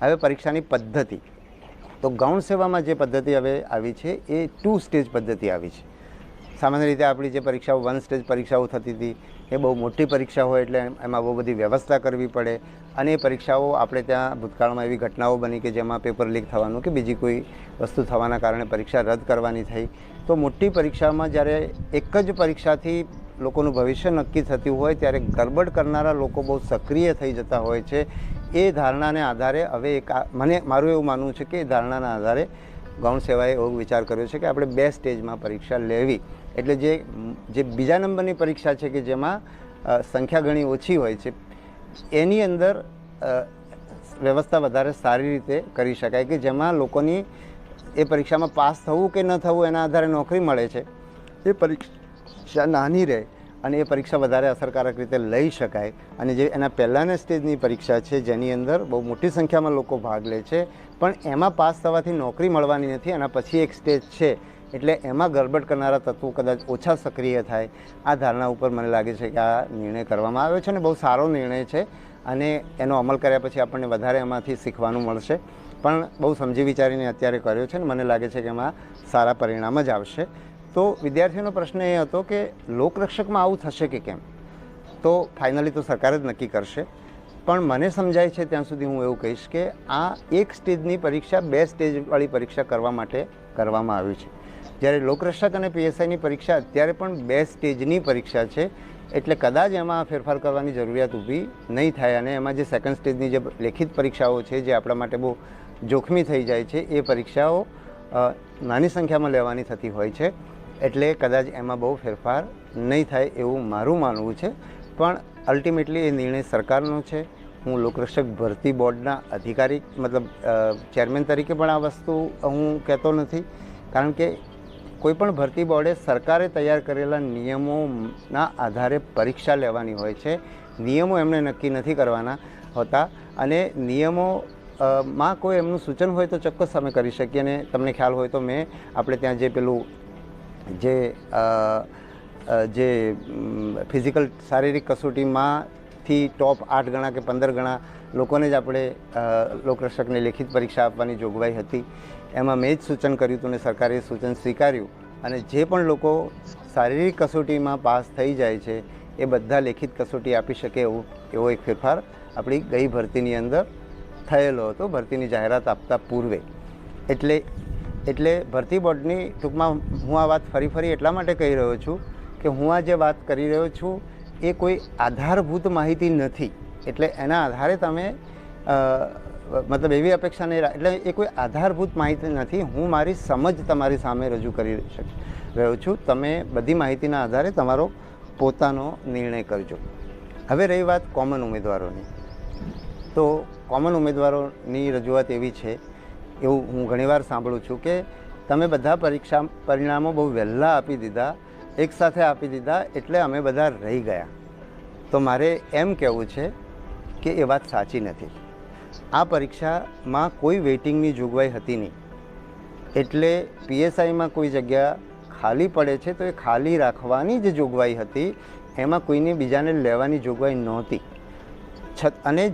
હવે પરીક્ષાની પદ્ધતિ, તો ગૌણ સેવામાં જે પદ્ધતિ હવે આવી છે એ 2 સ્ટેજ પદ્ધતિ આવી છે. સામાન્ય રીતે આપણી જે પરીક્ષાઓ 1 સ્ટેજ પરીક્ષાઓ થતી હતી એ બહુ મોટી પરીક્ષા હોય એટલે એમાં બહુ બધી વ્યવસ્થા કરવી પડે, અને એ પરીક્ષાઓ આપણે ત્યાં ભૂતકાળમાં એવી ઘટનાઓ બની કે જેમાં પેપર લીક થવાનું કે બીજી કોઈ વસ્તુ થવાના કારણે પરીક્ષા રદ કરવાની થઈ. તો મોટી પરીક્ષામાં જ્યારે એક જ પરીક્ષાથી લોકોનું ભવિષ્ય નક્કી થતું હોય ત્યારે ગરબડ કરનારા લોકો બહુ સક્રિય થઈ જતા હોય છે. એ ધારણાને આધારે હવે મારું એવું માનવું છે કે એ ધારણાના આધારે ગૌણ સેવાએ એવો વિચાર કર્યો છે કે આપણે 2 સ્ટેજમાં પરીક્ષા લેવી. એટલે જે બીજા નંબરની પરીક્ષા છે કે જેમાં સંખ્યા ઘણી ઓછી હોય છે એની અંદર વ્યવસ્થા વધારે સારી રીતે કરી શકાય, કે જેમાં લોકોની એ પરીક્ષામાં પાસ થવું કે ન થવું એના આધારે નોકરી મળે છે. એ પરીક્ષા નાની રહે અને એ પરીક્ષા વધારે અસરકારક રીતે લઈ શકાય. અને જે એના પહેલાંના સ્ટેજની પરીક્ષા છે જેની અંદર બહુ મોટી સંખ્યામાં લોકો ભાગ લે છે પણ એમાં પાસ થવાથી નોકરી મળવાની નથી, એના પછી એક સ્ટેજ છે એટલે એમાં ગરબડ કરનારા તત્વો કદાચ ઓછા સક્રિય થાય. આ ધારણા ઉપર મને લાગે છે કે આ નિર્ણય કરવામાં આવ્યો છે અને બહુ સારો નિર્ણય છે, અને એનો અમલ કર્યા પછી આપણને વધારે એમાંથી શીખવાનું મળશે. પણ બહુ સમજી વિચારીને અત્યારે કર્યો છે ને મને લાગે છે કે એમાં સારા પરિણામ જ આવશે. તો વિદ્યાર્થીઓનો પ્રશ્ન એ હતો કે લોકરક્ષકમાં આવું થશે કે કેમ, તો ફાઇનલી તો સરકાર જ નક્કી કરશે. પણ મને સમજાય છે ત્યાં સુધી હું એવું કહીશ કે આ એક સ્ટેજની પરીક્ષા 2 સ્ટેજવાળી પરીક્ષા કરવા માટે કરવામાં આવી છે. જ્યારે લોકરક્ષક અને પીએસઆઈની પરીક્ષા અત્યારે પણ 2 સ્ટેજની પરીક્ષા છે, એટલે કદાચ એમાં ફેરફાર કરવાની જરૂરિયાત ઊભી નહીં થાય. અને એમાં જે સેકન્ડ સ્ટેજની જે લેખિત પરીક્ષાઓ છે જે આપણા માટે બહુ જોખમી થઈ જાય છે એ પરીક્ષાઓ નાની સંખ્યામાં લેવાની થતી હોય છે, એટલે કદાચ એમાં બહુ ફેરફાર નહીં થાય એવું મારું માનવું છે. પણ અલ્ટિમેટલી એ નિર્ણય સરકારનો છે. હું લોકરક્ષક ભરતી બોર્ડના અધિકારી મતલબ ચેરમેન તરીકે પણ આ વસ્તુ હું કહેતો નથી, કારણ કે કોઈપણ ભરતી બોર્ડે સરકારે તૈયાર કરેલા નિયમોના આધારે પરીક્ષા લેવાની હોય છે. નિયમો એમને નક્કી નથી કરવાના હોતા, અને નિયમોમાં કોઈ એમનું સૂચન હોય તો ચોક્કસ અમે કરી શકીએ. અને તમને ખ્યાલ હોય તો મેં આપણે ત્યાં જે પેલું જે ફિઝિકલ શારીરિક કસોટીમાંથી ટોપ 8 ગણા કે 15 ગણા લોકોને જ આપણે લોકરક્ષકને લેખિત પરીક્ષા આપવાની જોગવાઈ હતી. એમાં મેં જ સૂચન કર્યું હતું અને સરકારે સૂચન સ્વીકાર્યું, અને જે પણ લોકો શારીરિક કસોટીમાં પાસ થઈ જાય છે એ બધા લેખિત કસોટી આપી શકે એવો એક ફેરફાર આપણી ગઈ ભરતીની અંદર થયેલો હતો, ભરતીની જાહેરાત આપતા પૂર્વે. એટલે ભરતી બોર્ડની ટૂંકમાં હું આ વાત ફરી એટલા માટે કહી રહ્યો છું કે હું આ જે વાત કરી રહ્યો છું એ કોઈ આધારભૂત માહિતી નથી. એટલે એના આધારે તમે મતલબ એવી અપેક્ષા નહીં, એટલે એ કોઈ આધારભૂત માહિતી નથી. હું મારી સમજ તમારી સામે રજૂ કરી રહ્યો છું. તમે બધી માહિતીના આધારે તમારો પોતાનો નિર્ણય કરજો. હવે રહી વાત કોમન ઉમેદવારોની, તો કોમન ઉમેદવારોની રજૂઆત એવી છે, એવું હું ઘણીવાર સાંભળું છું કે તમે બધા પરીક્ષા પરિણામો બહુ વહેલા આપી દીધા, એકસાથે આપી દીધા એટલે અમે બધા રહી ગયા. તો મારે એમ કહેવું છે કે એ વાત સાચી નથી. આ પરીક્ષામાં કોઈ વેઇટિંગની જોગવાઈ હતી નહીં, એટલે પીએસઆઈમાં કોઈ જગ્યા ખાલી પડે છે તો એ ખાલી રાખવાની જે જોગવાઈ હતી એમાં કોઈને બીજાને લેવાની જોગવાઈ નહોતી. અને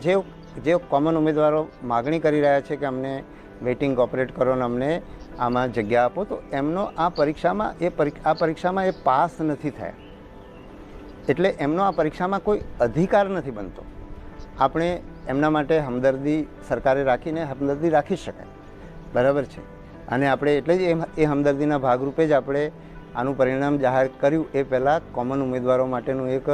જે કોમન ઉમેદવારો માગણી કરી રહ્યા છે કે અમને વેઇટિંગ ઓપરેટ કરો અને અમને આમાં જગ્યા આપો, તો એમનો આ પરીક્ષામાં એ પાસ નથી થયા, એટલે એમનો આ પરીક્ષામાં કોઈ અધિકાર નથી બનતો. આપણે એમના માટે હમદર્દી સરકારે રાખીને હમદર્દી રાખી શકાય, બરાબર છે. અને આપણે એટલે જ એ હમદર્દીના ભાગરૂપે જ આપણે આનું પરિણામ જાહેર કર્યું. એ પહેલાં કોમન ઉમેદવારો માટેનું એક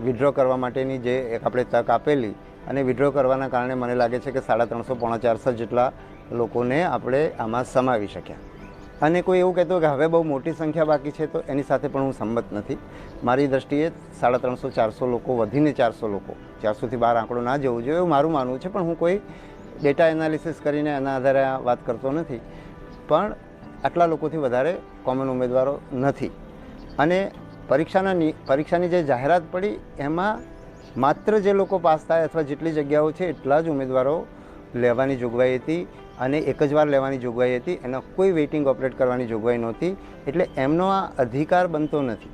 વિડ્રો કરવા માટેની જે એક આપણે તક આપેલી, અને વિડ્રો કરવાના કારણે મને લાગે છે કે 350 પોણા 400 જેટલા લોકોને આપણે આમાં સમાવી શક્યા. અને કોઈ એવું કહેતું કે હવે બહુ મોટી સંખ્યા બાકી છે, તો એની સાથે પણ હું સંમત નથી. મારી દૃષ્ટિએ 350-400 લોકો વધીને 400 લોકો, 400થી બહાર આંકડો ના જવું જોઈએ એવું મારું માનવું છે. પણ હું કોઈ ડેટા એનાલિસિસ કરીને એના આધારે આ વાત કરતો નથી. પણ આટલા લોકોથી વધારે કોમન ઉમેદવારો નથી. અને પરીક્ષાની જે જાહેરાત પડી એમાં માત્ર જે લોકો પાસ થાય અથવા જેટલી જગ્યાઓ છે એટલા જ ઉમેદવારો લેવાની જોગવાઈ હતી, અને એક જ વાર લેવાની જોગવાઈ હતી. એનો કોઈ વેઇટિંગ ઓપરેટ કરવાની જોગવાઈ નહોતી. એટલે એમનો આ અધિકાર બનતો નથી.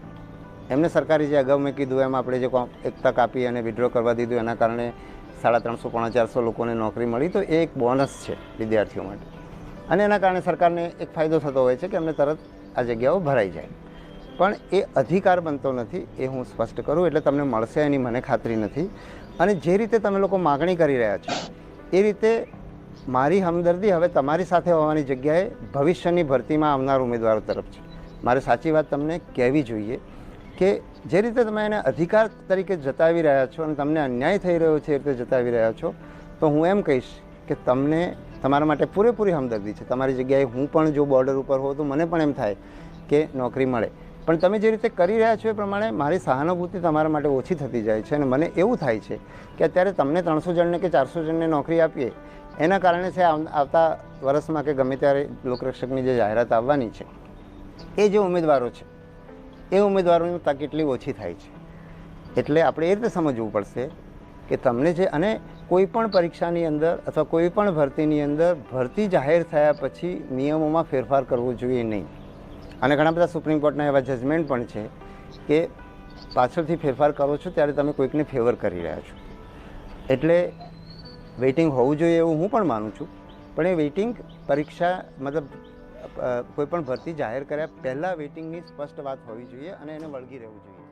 એમને સરકારે જે અગાઉ મેં કીધું એમ આપણે જે એક તક આપી અને વિડ્રો કરવા દીધું એના કારણે 350 પોણા 400 લોકોને નોકરી મળી, તો એ એક બોનસ છે વિદ્યાર્થીઓ માટે. અને એના કારણે સરકારને એક ફાયદો થતો હોય છે કે અમને તરત આ જગ્યાઓ ભરાઈ જાય. પણ એ અધિકાર બનતો નથી, એ હું સ્પષ્ટ કરું. એટલે તમને મળશે એની મને ખાતરી નથી. અને જે રીતે તમે લોકો માગણી કરી રહ્યા છો એ રીતે મારી હમદર્દી હવે તમારી સાથે હોવાની જગ્યાએ ભવિષ્યની ભરતીમાં આવનાર ઉમેદવારો તરફ છે. મારે સાચી વાત તમને કહેવી જોઈએ કે જે રીતે તમે એને અધિકાર તરીકે જતાવી રહ્યા છો અને તમને અન્યાય થઈ રહ્યો છે એ રીતે જતાવી રહ્યા છો, તો હું એમ કહીશ કે તમને તમારા માટે પૂરેપૂરી હમદર્દી છે. તમારી જગ્યાએ હું પણ જો બોર્ડર ઉપર હોઉં તો મને પણ એમ થાય કે નોકરી મળે. પણ તમે જે રીતે કરી રહ્યા છો એ પ્રમાણે મારી સહાનુભૂતિ તમારા માટે ઓછી થતી જાય છે. અને મને એવું થાય છે કે અત્યારે તમને 300 જણને કે 400 જણને નોકરી આપીએ એના કારણે છે આવતા વર્ષમાં કે ગમે ત્યારે લોકરક્ષકની જે જાહેરાત આવવાની છે એ જે ઉમેદવારો છે એ ઉમેદવારોની તક એટલી ઓછી થાય છે. એટલે આપણે એ રીતે સમજવું પડશે કે તમને જે, અને કોઈ પણ પરીક્ષાની અંદર અથવા કોઈ પણ ભરતીની અંદર ભરતી જાહેર થયા પછી નિયમોમાં ફેરફાર કરવો જોઈએ નહીં. અને ઘણા બધા સુપ્રીમ કોર્ટના એવા જજમેન્ટ પણ છે કે પાછળથી ફેરફાર કરો છો ત્યારે તમે કોઈકને ફેવર કરી રહ્યા છો. એટલે વેઇટિંગ હોવું જોઈએ એવું હું પણ માનું છું. પણ એ વેઇટિંગ પરીક્ષા મતલબ કોઈ પણ ભરતી જાહેર કર્યા પહેલાં વેઇટિંગની સ્પષ્ટ વાત હોવી જોઈએ અને એને વળગી રહેવું જોઈએ.